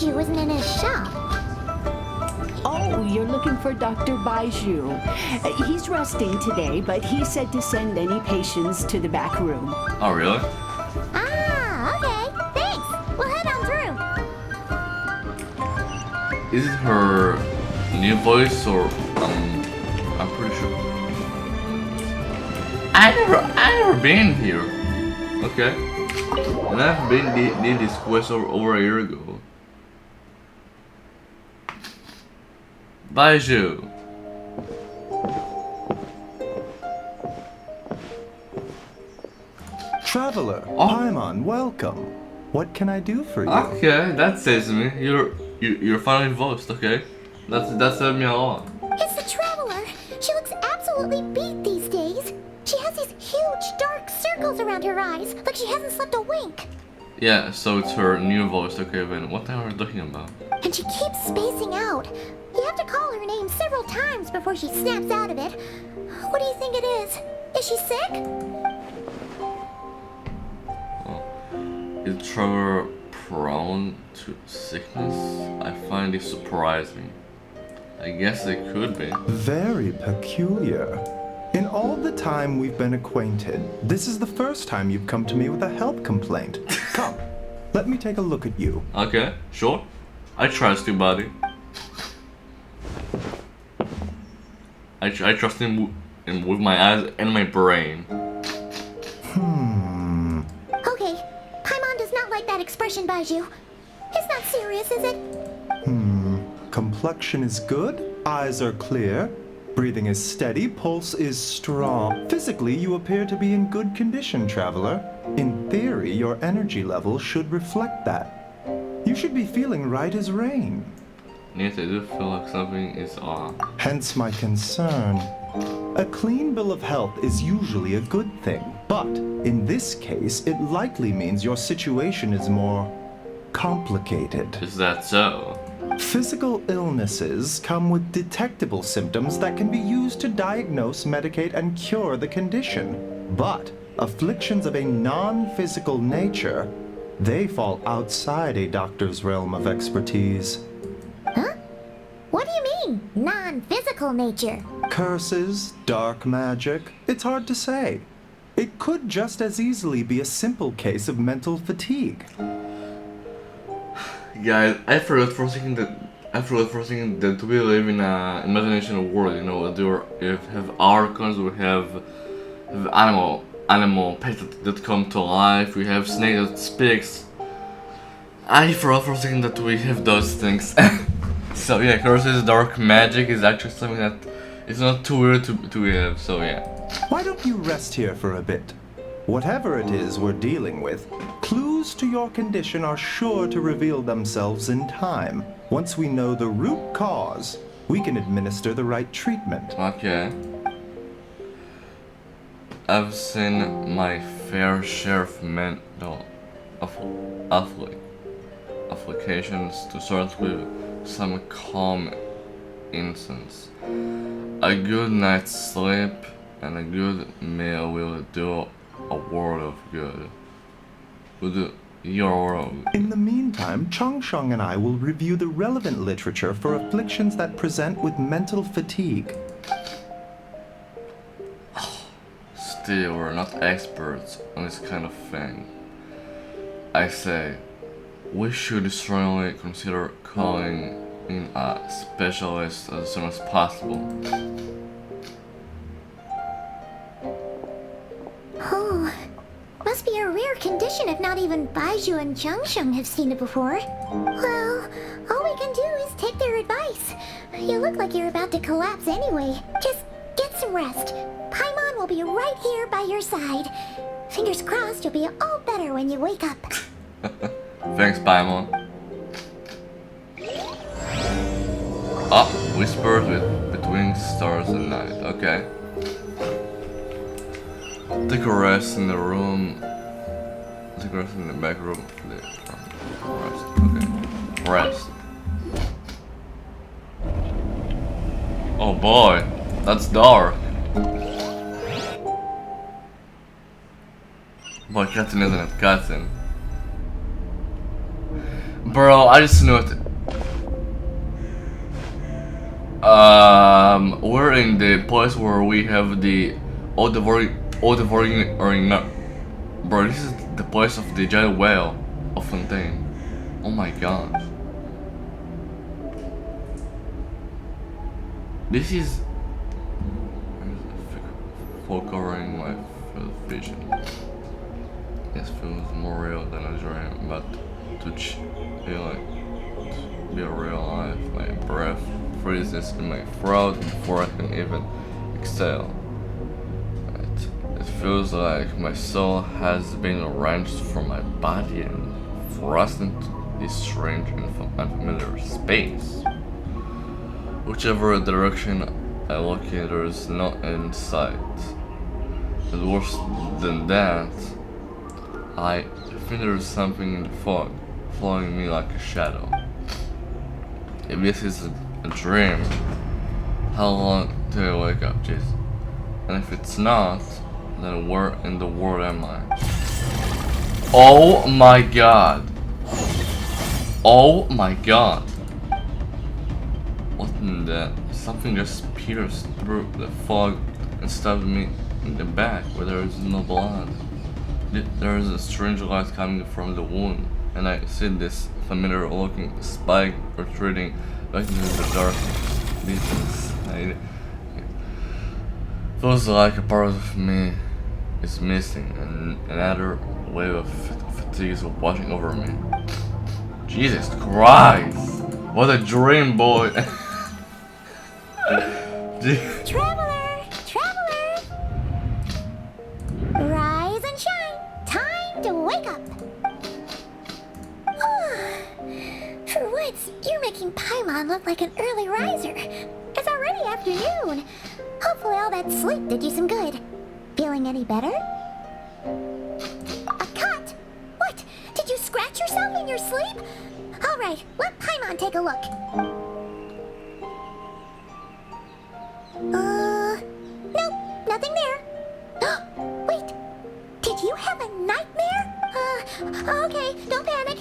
Baiju isn't in his shop. Oh, you're looking for Dr. Baiju. He's resting today, but he said to send any patients to the back room. Oh, really? Ah, okay. Thanks. We'll head on through. Is it her new voice or I'm pretty sure. I never been here. Okay. And I've been did this quest over a year ago. Baiju. Traveler, Oh. Paimon, welcome. What can I do for you? Okay, that says me. You're finally voiced. Okay, that said me a lot. It's the Traveler. She looks absolutely beat these days. She has these huge dark circles around her eyes, like she hasn't slept a wink. Yeah, so it's her new voice. Okay, then what the hell are you talking about? And she keeps spacing out. You have to call her name several times before she snaps out of it. What do you think it is? Is she sick? Is Trevor prone to sickness? I find it surprising. I guess it could be. Very peculiar. In all the time we've been acquainted, this is the first time you've come to me with a health complaint. Come, let me take a look at you. Okay, sure. I trust you, buddy. I trust him with my eyes and my brain. Okay, Paimon does not like that expression, Baiju. It's not serious, is it? Complexion is good, eyes are clear, breathing is steady, pulse is strong. Physically, you appear to be in good condition, traveler. In theory, your energy level should reflect that. You should be feeling right as rain. Yes, I do feel like something is off. Hence my concern. A clean bill of health is usually a good thing, but in this case, it likely means your situation is more complicated. Is that so? Physical illnesses come with detectable symptoms that can be used to diagnose, medicate, and cure the condition. But afflictions of a non-physical nature, they fall outside a doctor's realm of expertise. Huh? What do you mean, non-physical nature? Curses, dark magic, it's hard to say. It could just as easily be a simple case of mental fatigue. Guys, I forgot for a second that we live in a imaginational world. You know, we have archons, we have animal pets that come to life. We have snake that speaks. I forgot for a second that we have those things. So yeah, curses, dark magic is actually something that is not too weird to have. So yeah. Why don't you rest here for a bit? Whatever it is we're dealing with, clues to your condition are sure to reveal themselves in time. Once we know the root cause, we can administer the right treatment. Okay. I've seen my fair share of mental applications to start with some calm instance. A good night's sleep and a good meal will do a world of good. Will do your world. In the meantime, Chongsheng and I will review the relevant literature for afflictions that present with mental fatigue. Still, we're not experts on this kind of thing. I say, we should strongly consider calling in a specialist as soon as possible. Oh, must be a rare condition if not even Baiju and Changsheng have seen it before. Well, all we can do is take their advice. You look like you're about to collapse anyway. Just get some rest. Paimon will be right here by your side. Fingers crossed you'll be all better when you wake up. Thanks, Paimon. Ah, whispers between stars and night. Okay. Take a rest in the room. Take a rest in the back room. Rest. Okay. Rest. Oh boy, that's dark. Boy, katten isn't it? Katten. Bro, I just knew it. We're in the place where we have the all devouring arena. Bro, this is the place of the giant whale of Fontaine. Oh my god. This is full covering my vision. It feels more real than a dream, but to feel like be real life, my breath freezes in my throat before I can even exhale. It feels like my soul has been wrenched from my body and thrust into this strange and unfamiliar space. Whichever direction I look in, there is no end sight. And worse than that, I think there is something in the fog, following me like a shadow. If this is a dream, how long till I wake up, jeez? And if it's not, then where in the world am I? Oh my god! Oh my god! What in the... Something just pierced through the fog and stabbed me in the back where there is no blood. There is a strange light coming from the wound, and I see this familiar looking spike retreating back into the darkness. Deep inside. Feels like a part of me is missing, and another wave of fatigue is washing over me. Jesus Christ! What a dream, boy! Traveler! Traveler! Rise and shine! Time to wake up! For once, you're making Paimon look like an early riser. It's already afternoon. Hopefully all that sleep did you some good. Feeling any better? A cut! What? Did you scratch yourself in your sleep? Alright, let Paimon take a look. Nope, nothing there. Wait, did you have a nightmare? Okay, don't panic.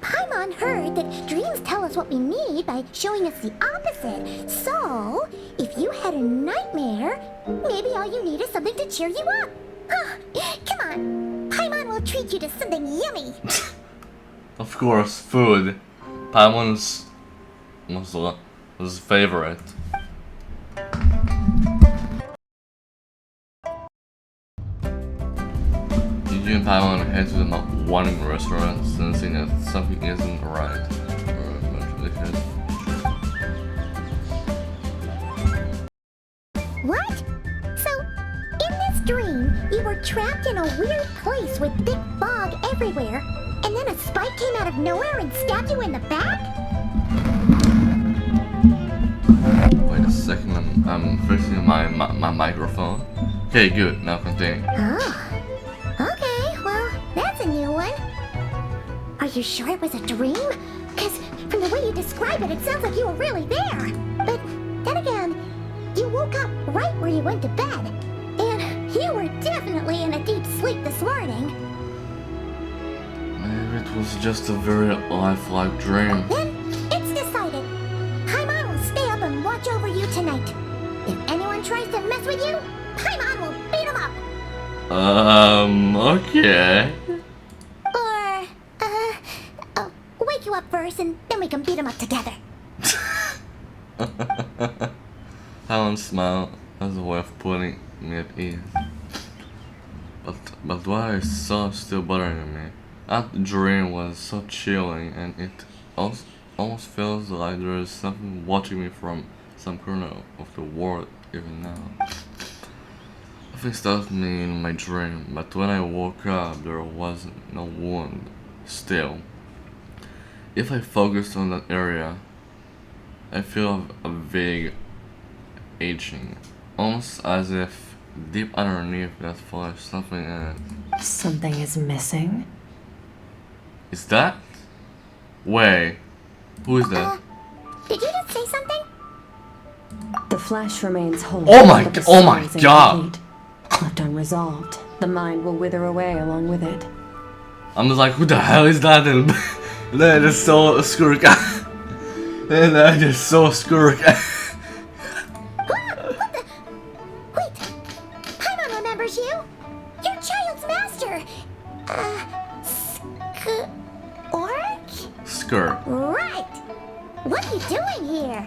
Paimon heard that dreams tell us what we need by showing us the opposite. So, if you had a nightmare, maybe all you need is something to cheer you up. Come on, Paimon will treat you to something yummy. Of course, food. Paimon's was favorite. You and Paimon head to the one restaurant, sensing that something isn't right. What? So, in this dream, you were trapped in a weird place with thick fog everywhere, and then a spike came out of nowhere and stabbed you in the back? Wait a second, I'm fixing my microphone. Okay, good, now continue. Oh. Okay, well, that's a new one. Are you sure it was a dream? Because from the way you describe it, it sounds like you were really there. But then again, you woke up right where you went to bed. And you were definitely in a deep sleep this morning. Maybe it was just a very lifelike dream. Then it's decided. Paimon will stay up and watch over you tonight. If anyone tries to mess with you, Paimon will beat him up. Okay. Or, I'll wake you up first and then we can beat him up together. Paimon smiled as a way of putting me at ease. But what I saw still bothering me. That dream was so chilling, and it almost feels like there is something watching me from some corner of the world even now. Nothing stopped me in my dream, but when I woke up, there was no wound. Still, if I focus on that area, I feel a vague aging, almost as if deep underneath that flesh, something in it. Something is missing. Is that? Wait, who is that? Did you just say something? The flesh remains whole. Oh my but the oh my soul is god! incomplete. Left unresolved, the mind will wither away along with it. I'm just like, who the hell is that? And That is so skirk. And that is so skirk. Wait! Paimon remembers you! Your child's master! Skirk. Right! What are you doing here?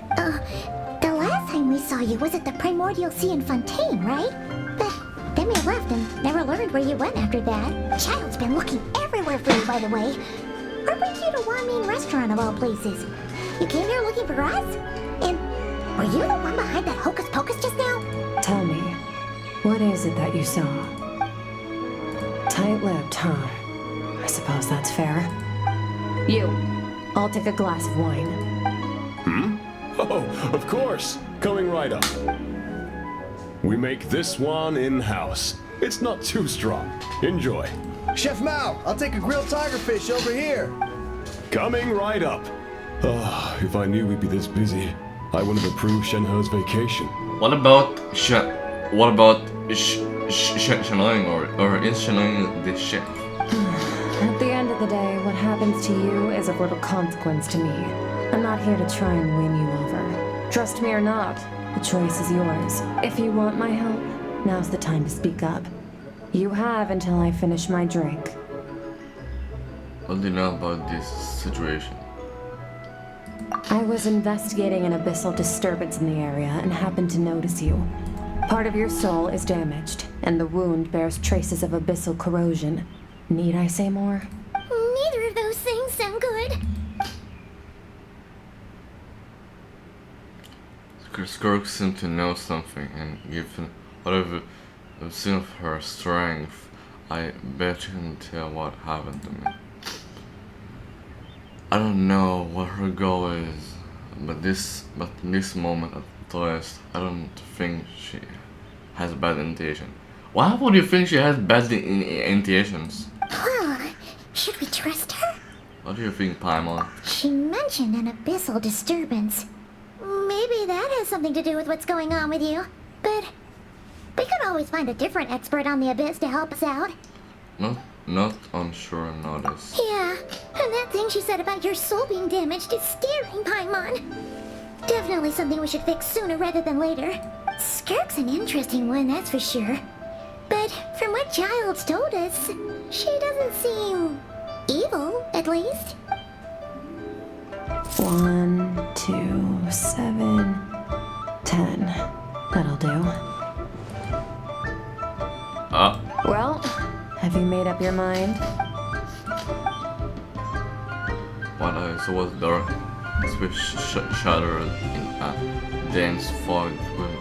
The last time we saw you was at the Primordial Sea in Fontaine, right? But then we left and never learned where you went after that. Child's been looking everywhere for you, by the way. What brings you to Wanmin Restaurant of all places? You came here looking for us? And were you the one behind that hocus pocus just now? Tell me, what is it that you saw? Tight-lipped, huh? I suppose that's fair. You, I'll take a glass of wine. Oh, of course. Coming right up. We make this one in-house. It's not too strong. Enjoy. Chef Mao, I'll take a grilled tigerfish over here. Coming right up. If I knew we'd be this busy, I wouldn't have approved Shenhe's vacation. What about Sheneng or is Sheneng the chef? At the end of the day, what happens to you is of little consequence to me. I'm not here to try and win you over. Trust me or not, the choice is yours. If you want my help, now's the time to speak up. You have until I finish my drink. What do you know about this situation? I was investigating an abyssal disturbance in the area and happened to notice you. Part of your soul is damaged, and the wound bears traces of abyssal corrosion. Need I say more? Neither of those things sound good. Skirk seemed to know something, and given what I've seen of her strength, I bet you can tell what happened to me. I don't know what her goal is, but in this moment at least, I don't think she has bad intention. Why would you think she has bad intentions? Should we trust her? What do you think, Paimon? She mentioned an abyssal disturbance. Maybe that has something to do with what's going on with you. But we could always find a different expert on the abyss to help us out. Not on short notice. Yeah, and that thing she said about your soul being damaged is staring, Paimon. Definitely something we should fix sooner rather than later. Skirk's an interesting one, that's for sure. But from what Child's told us, she doesn't seem evil, at least. 1, 2, 7, 10. That'll do. Well, have you made up your mind? What I saw was dark, with shadowed in a dense fog with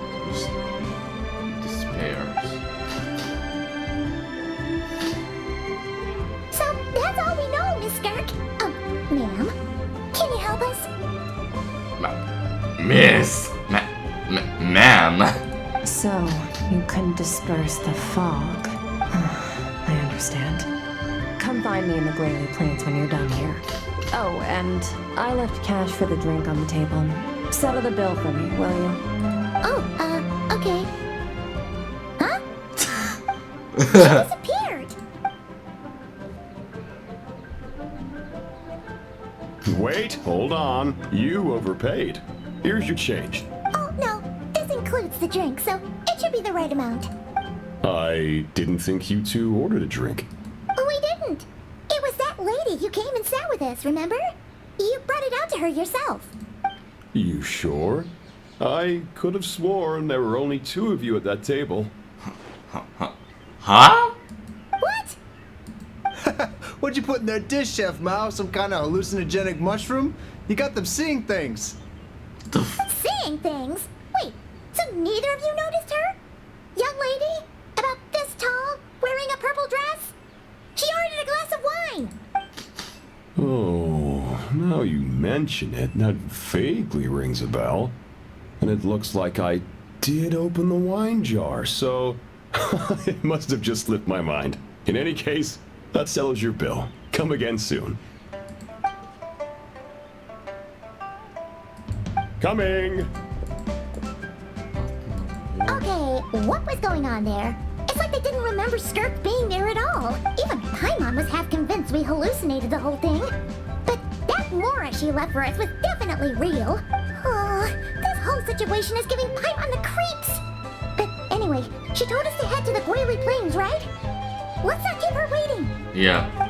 despairs. So that's all we know, Miss Skirk. Ma'am, can you help us? Ma'am. So, you couldn't disperse the fog. I understand. Come find me in the Glalie Plains when you're done here. Oh, and I left cash for the drink on the table. Settle the bill for me, will you? Oh, okay. Huh? She disappeared. Wait, hold on. You overpaid. Here's your change. Oh, no, this includes the drink, so it should be the right amount. I didn't think you two ordered a drink. We didn't. It was that lady who came and sat with us, remember? You brought it out to her yourself. You sure? I could have sworn there were only 2 of you at that table. Huh? What? What'd you put in their dish, Chef Mao? Some kind of hallucinogenic mushroom? You got them seeing things. Seeing things? Wait, so neither of you noticed her? Young lady? About this tall, wearing a purple dress? She ordered a glass of wine. Oh, now you mention it, that vaguely rings a bell. And it looks like I did open the wine jar, so it must have just slipped my mind. In any case, that settles your bill. Come again soon. Coming! Okay, what was going on there? It's like they didn't remember Skirk being there at all. Even Paimon was half convinced we hallucinated the whole thing. But she left for us was definitely real. Oh, this whole situation is giving Paimon the creeps. But anyway, she told us to head to the Guili Plains, right? Let's not keep her waiting. Yeah.